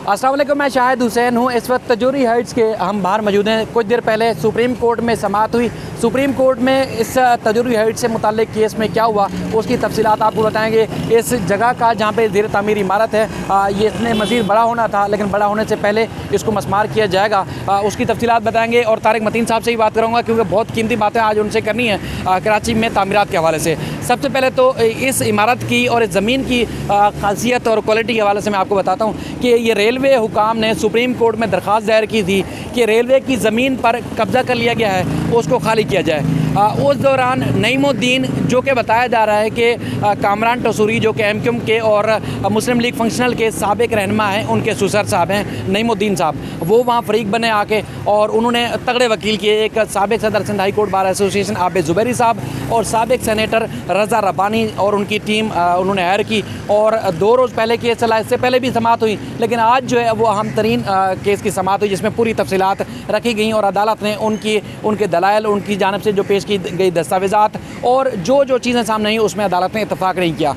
अस्सलाम वालेकुम, मैं शाहिद हुसैन हूँ। इस वक्त तजूरी हाइट्स के हम बाहर मौजूद हैं। कुछ देर पहले सुप्रीम कोर्ट में समाअत हुई। सुप्रीम कोर्ट में इस तजूरी हाइट्स से मुताल्लिक केस में क्या हुआ उसकी तफसीलात आपको बताएंगे। इस जगह का जहाँ पे ज़ेर तामीर इमारत है, ये इसने मज़ीद बड़ा होना था, लेकिन बड़ा होने से पहले इसको मस्मार किया जाएगा, उसकी तफसीलात बताएंगे। और तारिक मतीन साहब से ही बात करूँगा क्योंकि बहुत कीमती बातें आज उनसे करनी है कराची में तामीरात के हवाले से। सबसे पहले तो इस इमारत की और इस ज़मीन की खासियत और क्वालिटी के हवाले से मैं आपको बताता हूँ कि ये रेलवे हुकाम ने सुप्रीम कोर्ट में दरख्वास्त दायर की थी कि रेलवे की ज़मीन पर कब्ज़ा कर लिया गया है, उसको खाली किया जाए। उस दौरान नईमुद्दीन, जो कि बताया जा रहा है कि कामरान टसूरी जो कि एमक्यूएम के और मुस्लिम लीग फंक्शनल के साबिक रहनुमा हैं, उनके सुसर साहब हैं नईमुद्दीन साहब, वो वहाँ फरीक बने आके और उन्होंने तगड़े वकील किए। एक साबिक सदर Sindh high court bar association Abid Zubairi साहब और साबिक सेनेटर रज़ा रब्बानी और उनकी टीम उन्होंने हायर की। और 2 रोज़ पहले केस चला, इससे पहले भी समाअत हुई, लेकिन आज जो है वो अहम तरीन केस की समाअत हुई जिसमें पूरी तफसीलात रखी गई और अदालत ने उनके दलाइल, उनकी जानिब से जो पेश की गई दस्तावेज़ात और जो चीज़ें सामने आई उसमें अदालत ने इत्तफाक नहीं किया।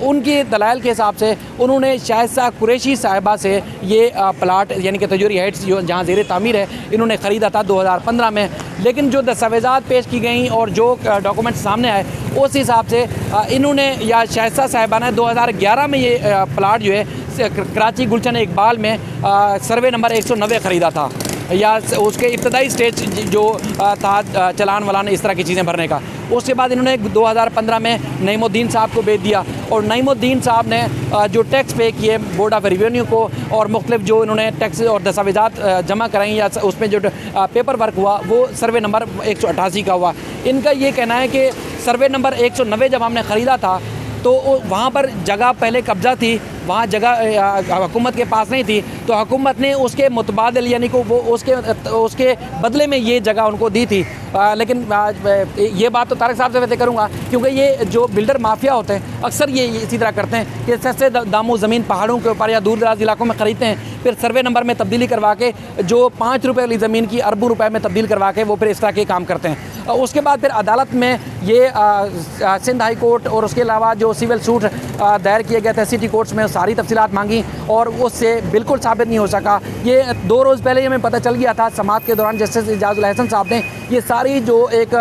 उनके दलाइल के हिसाब से उन्होंने शाइस्ता कुरैशी साहिबा से ये प्लाट यानी कि तजूरी हाइट्स जहाँ ज़ेर तामीर है, इन्होंने ख़रीदा था 2015 में। लेकिन जो दस्तावेज़ात पेश की गई और जो डॉक्यूमेंट सामने आए उस हिसाब से इन्होंने या शाइस्ता साहिबा ने 2011 में ये प्लाट जो है कराची गुलशन इकबाल में सर्वे नंबर 190 ख़रीदा था, या उसके इब्तदाई स्टेज जो था चलान वलान इस तरह की चीज़ें भरने का। उसके बाद इन्होंने 2015 में नईमुद्दीन साहब को भेज दिया और नईमुद्दीन साहब ने जो टैक्स पे किए बोर्ड ऑफ रेवेन्यू को और मुख्तलिफ जो इन्होंने टैक्स और दस्तावेज़ात जमा कराई या उसमें जो पेपर वर्क हुआ वो सर्वे नंबर 188 का हुआ। इनका ये कहना है कि सर्वे नंबर 190 जब हमने ख़रीदा था तो वहाँ पर जगह पहले कब्ज़ा थी, वहाँ जगह हुकूमत के पास नहीं थी, तो हुकूमत ने उसके मुतबादिल यानी कि वो उसके बदले में ये जगह उनको दी थी। लेकिन ये बात तो तारिक साहब से वैसे करूँगा क्योंकि ये जो बिल्डर माफिया होते हैं अक्सर ये इसी तरह करते हैं कि सस्ते दामों ज़मीन पहाड़ों के ऊपर या दूर दराज इलाकों में ख़रीदते हैं, फिर सर्वे नंबर में तब्दीली करवा के जो 5 रुपये वाली ज़मीन की अरबों रुपए में तब्दील करवा के वो फिर इस तरह के काम करते हैं। उसके बाद फिर अदालत में ये सिंध हाई कोर्ट और उसके अलावा जो सिविल सूट दायर किए गए थे सिटी कोर्ट्स में सारी तफसीलात मांगी और उससे बिल्कुल साबित नहीं हो सका। ये 2 रोज़ पहले ही हमें पता चल गया था समाअत के दौरान जस्टिस इजाज़ुल हसन साहब ने ये सारी जो एक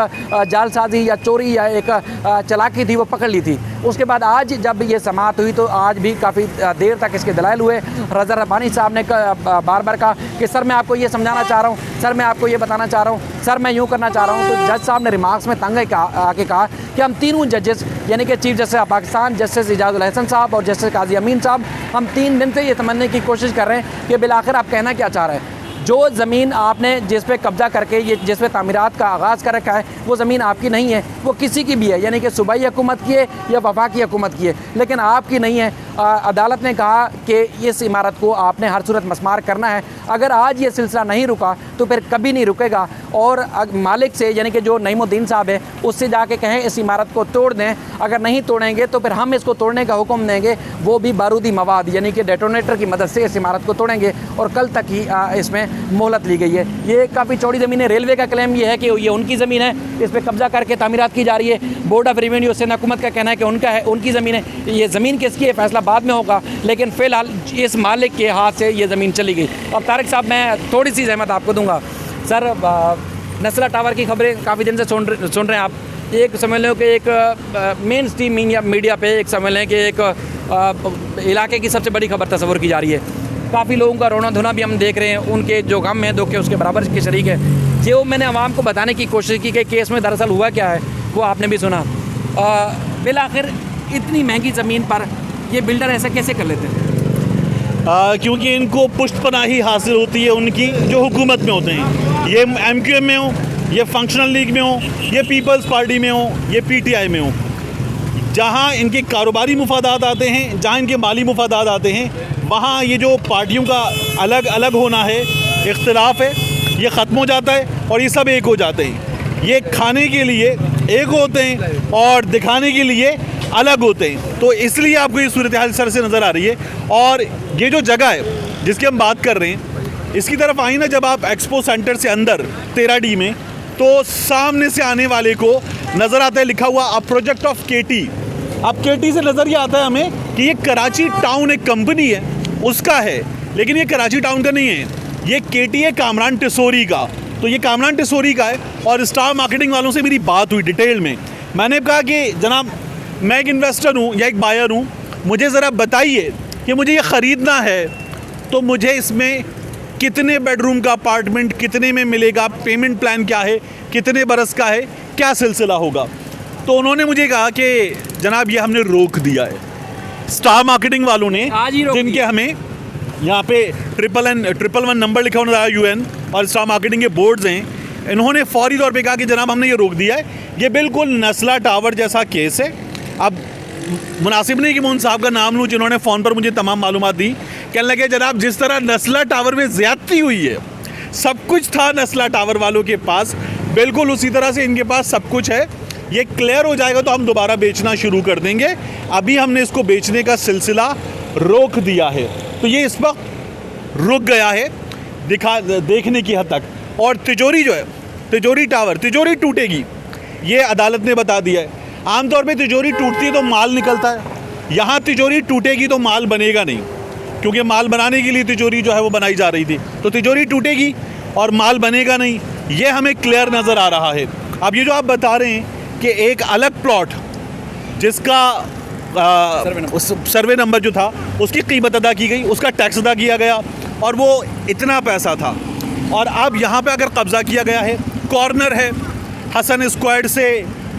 जालसाजी या चोरी या एक चालाकी थी वो पकड़ ली थी। उसके बाद आज जब ये समाअत हुई तो आज भी काफ़ी देर तक इसके दलाइल हुए। रज़ा रब्बानी साहब ने बार बार कहा कि सर मैं आपको ये समझाना चाह रहा हूँ, सर मैं आपको ये बताना चाह रहा हूँ, सर मैं यूँ करना चाह रहा हूँ। तो जज साहब ने रिमार्क्स में तंग आके कहा कि हम तीनों जजेस यानी कि chief justice of Pakistan, justice Ijazul Hasan साहब और जस्टिस काजी अमीन साहब, हम 3 दिन से ये समझने की कोशिश कर रहे हैं कि बिलाखिर आप कहना क्या चाह रहे हैं। जो ज़मीन आपने जिस पे कब्ज़ा करके ये जिस पे तामीरात का आगाज़ कर रखा है वो ज़मीन आपकी नहीं है, वो किसी की भी है, यानी कि सूबाई हुकूमत की है या वफाकी हुकूमत की है, लेकिन आपकी नहीं है। अदालत ने कहा कि इस इमारत को आपने हर सूरत मस्मार करना है। अगर आज ये सिलसिला नहीं रुका तो फिर कभी नहीं रुकेगा। और मालिक से यानी कि जो नईमुद्दीन साहब है उससे जाके कहें इस इमारत को तोड़ दें, अगर नहीं तोड़ेंगे तो फिर हम इसको तोड़ने का हुक्म देंगे, वो भी बारूदी मवाद यानी कि डेटोनेटर की मदद से इस इमारत को तोड़ेंगे। और कल तक ही इसमें मोहलत ली गई है। ये काफ़ी चौड़ी ज़मीन है। रेलवे का क्लेम ये है कि ये उनकी ज़मीन है, इस पर कब्ज़ा करके तामीरात की जा रही है। बोर्ड ऑफ रेवेन्यू सिंध हुकूमत का कहना है कि उनका है, उनकी ज़मीन है। ये ज़मीन किसकी है फैसला बाद में होगा, लेकिन फ़िलहाल इस मालिक के हाथ से ये ज़मीन चली गई। अब तारिक साहब मैं थोड़ी सी ज़हमत आपको दूंगा। सर नस्ला टावर की खबरें काफ़ी दिन से सुन रहे हैं आप। एक समझ लो कि एक मेन स्ट्रीम मीडिया पे एक समझ लें कि एक इलाके की सबसे बड़ी खबर तस्वुर की जा रही है। काफ़ी लोगों का रोना धोना भी हम देख रहे हैं, उनके जो गम है दुख के उसके बराबर के शरीक है। जो मैंने आवाम को बताने की कोशिश की कि केस में दरअसल हुआ क्या है वो आपने भी सुना। बिलाखिर इतनी महंगी ज़मीन पर ये बिल्डर ऐसा कैसे कर लेते हैं? क्योंकि इनको पुष्टपनाही हासिल होती है उनकी जो हुकूमत में होते हैं, ये एमक्यूएम में हो, ये फंक्शनल लीग में हो, ये पीपल्स पार्टी में हो, ये पीटीआई में हो। जहाँ इनके कारोबारी मुफादात आते हैं, जहाँ इनके माली मुफादात आते हैं, वहाँ ये जो पार्टियों का अलग अलग होना है, इख्तिलाफ है, ये ख़त्म हो जाता है और ये सब एक हो जाते हैं। ये खाने के लिए एक होते हैं और दिखाने के लिए अलग होते हैं। तो इसलिए आपको ये सूरत हाल सर से नज़र आ रही है। और ये जो जगह है जिसकी हम बात कर रहे हैं, इसकी तरफ आई ना जब आप एक्सपो सेंटर से अंदर 13D में, तो सामने से आने वाले को नज़र आता है लिखा हुआ अब प्रोजेक्ट ऑफ केटी। अब केटी से नज़र ये आता है हमें कि ये कराची टाउन एक कंपनी है उसका है, लेकिन ये कराची टाउन का नहीं है, ये केटीए कामरान टिसोरी का। तो ये कामरान टिसोरी का है और स्टार मार्केटिंग वालों से मेरी बात हुई डिटेल में। मैंने कहा कि जनाब मैं एक इन्वेस्टर हूँ या एक बायर हूँ, मुझे ज़रा बताइए कि मुझे ये ख़रीदना है तो मुझे इसमें कितने बेडरूम का अपार्टमेंट कितने में मिलेगा, पेमेंट प्लान क्या है, कितने बरस का है, क्या सिलसिला होगा। तो उन्होंने मुझे कहा कि जनाब ये हमने रोक दिया है, स्टार मार्केटिंग वालों ने, आज ही रोक जिनके दिया। हमें यहाँ पे 111 नंबर लिखा होना UN और स्टार मार्केटिंग के बोर्ड्स हैं, इन्होंने फौरी तौर पे कहा कि जनाब हमने ये रोक दिया है। ये बिल्कुल नस्ला टावर जैसा केस है। अब मुनासिब नहीं कि मैं उन साहब का नाम लूँ जिन्होंने फ़ोन पर मुझे तमाम मालूमात दी। कहने लगे जनाब जिस तरह नस्ला टावर में ज़्यादती हुई है, सब कुछ था नस्ला टावर वालों के पास, बिल्कुल उसी तरह से इनके पास सब कुछ है। ये क्लियर हो जाएगा तो हम दोबारा बेचना शुरू कर देंगे। अभी हमने इसको बेचने का सिलसिला रोक दिया है। तो ये इस वक्त रुक गया है देखने की हद तक। और तिजोरी जो है, तिजोरी टावर, तिजोरी टूटेगी, ये अदालत ने बता दिया है। आमतौर पे तिजोरी टूटती है तो माल निकलता है, यहाँ तिजोरी टूटेगी तो माल बनेगा नहीं, क्योंकि माल बनाने के लिए तिजोरी जो है वो बनाई जा रही थी। तो तिजोरी टूटेगी और माल बनेगा नहीं, ये हमें क्लियर नज़र आ रहा है। अब ये जो आप बता रहे हैं कि एक अलग प्लॉट जिसका सर्वे नंबर जो था उसकी कीमत अदा की गई, उसका टैक्स अदा किया गया और वो इतना पैसा था, और अब यहाँ पे अगर कब्ज़ा किया गया है, कॉर्नर है, हसन स्क्वायर से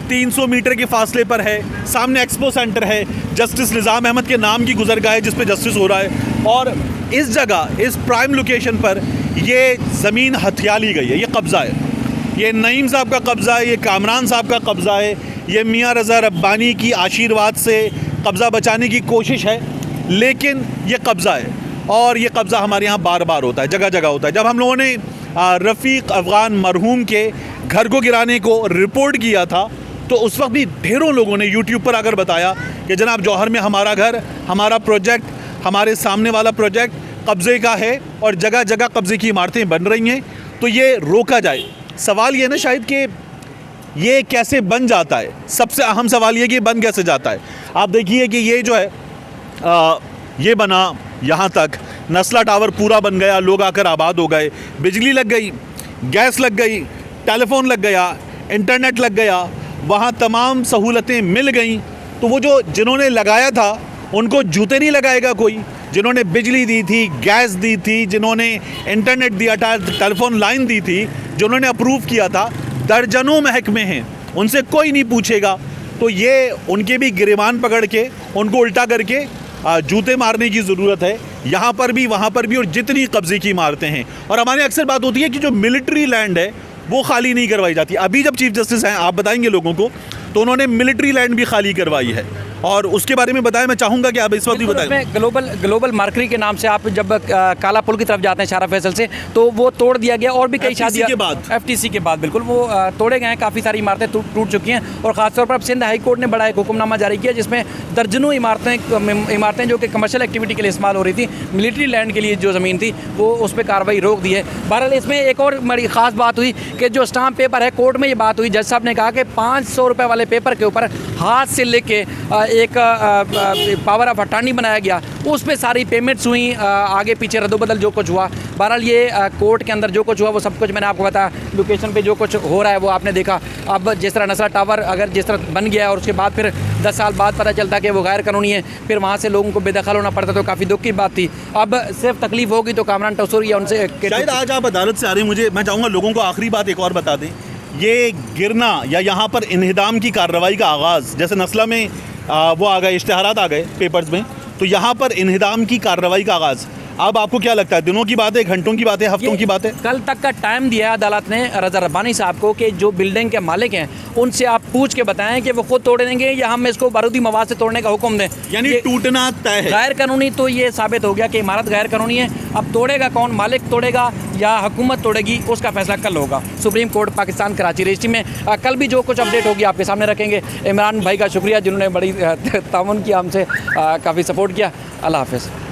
300 मीटर के फासले पर है, सामने एक्सपो सेंटर है, जस्टिस निज़ाम अहमद के नाम की गुजरगाह है जिस पे जस्टिस हो रहा है, और इस जगह इस प्राइम लोकेशन पर ये ज़मीन हथिया ली गई है, ये कब्ज़ा है, ये नईम साहब का कब्ज़ा है, ये कामरान साहब का कब्ज़ा है, ये मियाँ रज़ा रब्बानी की आशीर्वाद से कब्ज़ा बचाने की कोशिश है, लेकिन ये कब्ज़ा है। और ये कब्ज़ा हमारे यहाँ बार बार होता है, जगह जगह होता है। जब हम लोगों ने रफ़ीक अफ़गान मरहूम के घर को गिराने को रिपोर्ट किया था तो उस वक्त भी ढेरों लोगों ने यूट्यूब पर आकर बताया कि जनाब जौहर में हमारा घर, हमारा प्रोजेक्ट, हमारे सामने वाला प्रोजेक्ट कब्ज़े का है और जगह जगह कब्ज़े की इमारतें बन रही हैं, तो ये रोका जाए। सवाल ये ना शायद कि ये कैसे बन जाता है, सबसे अहम सवाल ये कि बन कैसे जाता है। आप देखिए कि ये जो है ये बना यहाँ तक, नस्ला टावर पूरा बन गया, लोग आकर आबाद हो गए, बिजली लग गई, गैस लग गई, टेलीफोन लग गया, इंटरनेट लग गया, वहाँ तमाम सहूलतें मिल गई। तो वो जो जिन्होंने लगाया था उनको जूते नहीं लगाएगा कोई, जिन्होंने बिजली दी थी, गैस दी थी, जिन्होंने इंटरनेट दिया था, टेलीफोन लाइन दी थी, जिन्होंने अप्रूव किया था, दर्जनों महकमे हैं, उनसे कोई नहीं पूछेगा। तो ये उनके भी गिरेबान पकड़ के उनको उल्टा करके जूते मारने की ज़रूरत है, यहाँ पर भी वहाँ पर भी, और जितनी कब्ज़े की इमारतें हैं। और हमारी अक्सर बात होती है कि जो मिलिट्री लैंड है वो खाली नहीं करवाई जाती। अभी जब चीफ जस्टिस हैं, आप बताएंगे लोगों को, तो उन्होंने मिलिट्री लैंड भी खाली करवाई है, और उसके बारे में बताएं। मैं चाहूँगा कि आप इस वक्त भी बताएं। ग्लोबल मार्केटिंग के नाम से आप जब काला पुल की तरफ जाते हैं शारा फैसल से, तो वो तोड़ दिया गया, और भी कई शादियाँ FTC के बाद बिल्कुल वो तोड़े गए हैं, काफ़ी सारी इमारतें टूट चुकी हैं। और ख़ासतौर पर अब सिंध हाई कोर्ट ने बड़ा एक हुक्मनामा जारी किया जिसमें दर्जनों इमारतें जो कि कमर्शियल एक्टिविटी के लिए इस्तेमाल हो रही थी, मिलिट्री लैंड के लिए जो ज़मीन थी, वो उस पर कार्रवाई रोक दी है। बहरहाल इसमें एक और बड़ी ख़ास बात हुई कि जो स्टाम्प पेपर है, कोर्ट में ये बात हुई, जज साहब ने कहा कि 500 रुपये वाले पेपर के ऊपर हाथ से लेके एक पावर ऑफ अटॉर्नी बनाया गया, उस पर सारी पेमेंट्स हुई, आगे पीछे रद्दोबदल जो कुछ हुआ। बहरहाल ये कोर्ट के अंदर जो कुछ हुआ वो सब कुछ मैंने आपको बताया, लोकेशन पे जो कुछ हो रहा है वो आपने देखा। अब जिस तरह नस्ला टावर अगर जिस तरह बन गया और उसके बाद फिर 10 साल बाद पता चलता कि वो गैर कानूनी है, फिर वहाँ से लोगों को बेदखल होना पड़ता, तो काफ़ी दुख की बात थी। अब सिर्फ तकलीफ होगी तो कामरान टिसोरी या उनसे शायद आज आप अदालत से आ रहे हैं, मैं चाहूँगा लोगों को आखिरी बात एक और बता दें, ये गिरना या यहाँ पर इन्हिदाम की कार्रवाई का आगाज़, जैसे नस्ला में वो आ गए, इश्तिहारात आ गए पेपर्स में, तो यहाँ पर इन्हिदाम की कार्रवाई का आगाज़, अब आपको क्या लगता है, दिनों की बात है, घंटों की बात है, हफ्तों की बात है? कल तक का टाइम दिया है अदालत ने रज़ा रब्बानी साहब को कि जो बिल्डिंग के मालिक हैं उनसे आप पूछ के बताएं कि वो खुद तोड़ देंगे या हम इसको बारूदी मवाद से तोड़ने का हुक्म दें। यानी टूटना तय है। गैर कानूनी तो ये साबित हो गया कि इमारत गैर कानूनी है। अब तोड़ेगा कौन, मालिक तोड़ेगा या हुकूमत तोड़ेगी, उसका फैसला कल होगा supreme court Pakistan Karachi registry में। कल भी जो कुछ अपडेट होगी आपके सामने रखेंगे। इमरान भाई का शुक्रिया जिन्होंने बड़ी ताउन किया, हमसे काफ़ी सपोर्ट किया। अल्लाह हाफ़िज़।